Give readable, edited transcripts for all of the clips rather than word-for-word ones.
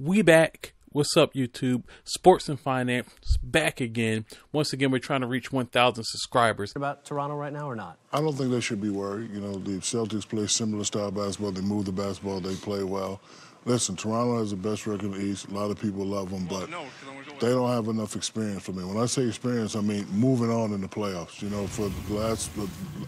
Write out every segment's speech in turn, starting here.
We back. What's up, YouTube? Sports and Finance back again. Once again, we're trying to reach 1,000 subscribers. About Toronto right now or not? I don't think they should be worried. You know, the Celtics play similar style basketball. They move the basketball. They play well. Listen, Toronto has the best record in the East. A lot of people love them, but they don't have enough experience for me. When I say experience, I mean moving on in the playoffs. You know, for the last,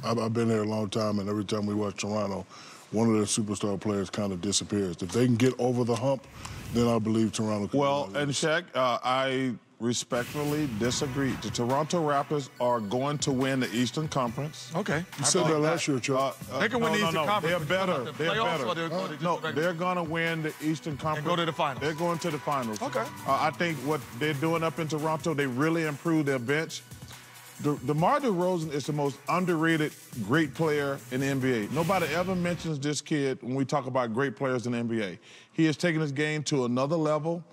I've been here a long time, and every time we watch Toronto, one of their superstar players kind of disappears. If they can get over the hump, then I believe Toronto can. Well, and Shaq, I respectfully disagree. The Toronto Raptors are going to win the Eastern Conference. Okay. You said that last year, Chuck. They can win the Eastern Conference. They're better. They're better. No, they're going to win the Eastern Conference. And go to the finals. They're going to the finals. Okay. I think what they're doing up in Toronto, they really improved their bench. DeMar DeRozan is the most underrated great player in the NBA. Nobody ever mentions this kid when we talk about great players in the NBA. He has taken his game to another level.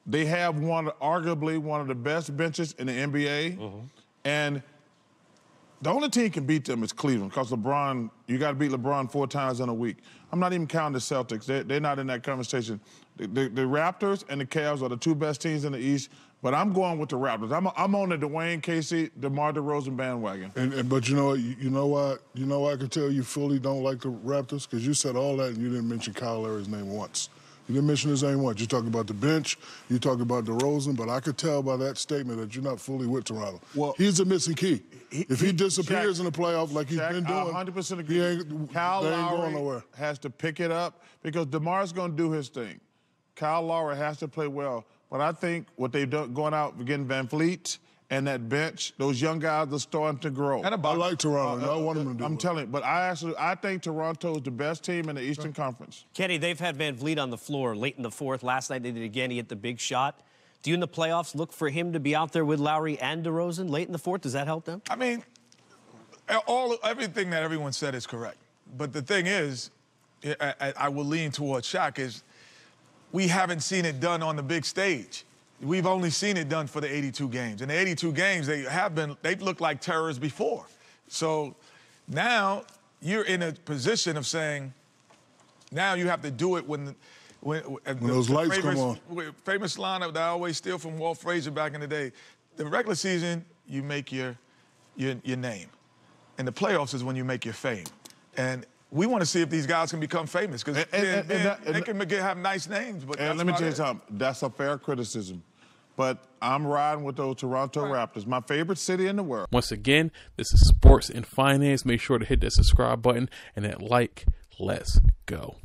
They have arguably one of the best benches in the NBA. And the only team can beat them is Cleveland, because LeBron, you got to beat LeBron 4 times in a week. I'm not even counting the Celtics. They're not in that conversation. The Raptors and the Cavs are the 2 best teams in the East, but I'm going with the Raptors. I'm on the Dwayne Casey, DeMar DeRozan bandwagon. But you know what? You know I can tell you fully don't like the Raptors, because you said all that and you didn't mention Kyle Lowry's name once. You didn't mention his name once. You talked about the bench, you talked about DeRozan, but I could tell by that statement that you're not fully with Toronto. Well, he's a missing key. If he disappears in the playoffs like he's been doing, 100% agree. Kyle Lowry has to pick it up, because DeMar's going to do his thing. Kyle Lowry has to play well. But I think what they've done, going out, getting Van Fleet and that bench, those young guys are starting to grow. I like Toronto, and I want them to do I'm telling you, but I think Toronto is the best team in the Eastern Conference. Kenny, they've had Van Vliet on the floor late in the fourth. Last night they did it again. He hit the big shot. Do you in the playoffs look for him to be out there with Lowry and DeRozan late in the fourth? Does that help them? I mean, everything that everyone said is correct. But the thing is, I will lean towards Shaq, is we haven't seen it done on the big stage. We've only seen it done for the 82 games. In the 82 games, they've looked like terrorists before. So now you're in a position of saying, now you have to do it when those lights come on. Famous line that I always steal from Walt Frazier back in the day. The regular season, you make your name. And the playoffs is when you make your fame. And we want to see if these guys can become famous, because they can have nice names. But let me tell you something. That's a fair criticism. But I'm riding with those Toronto Raptors, my favorite city in the world. Once again, this is Sports and Finance. Make sure to hit that subscribe button and that like. Let's go.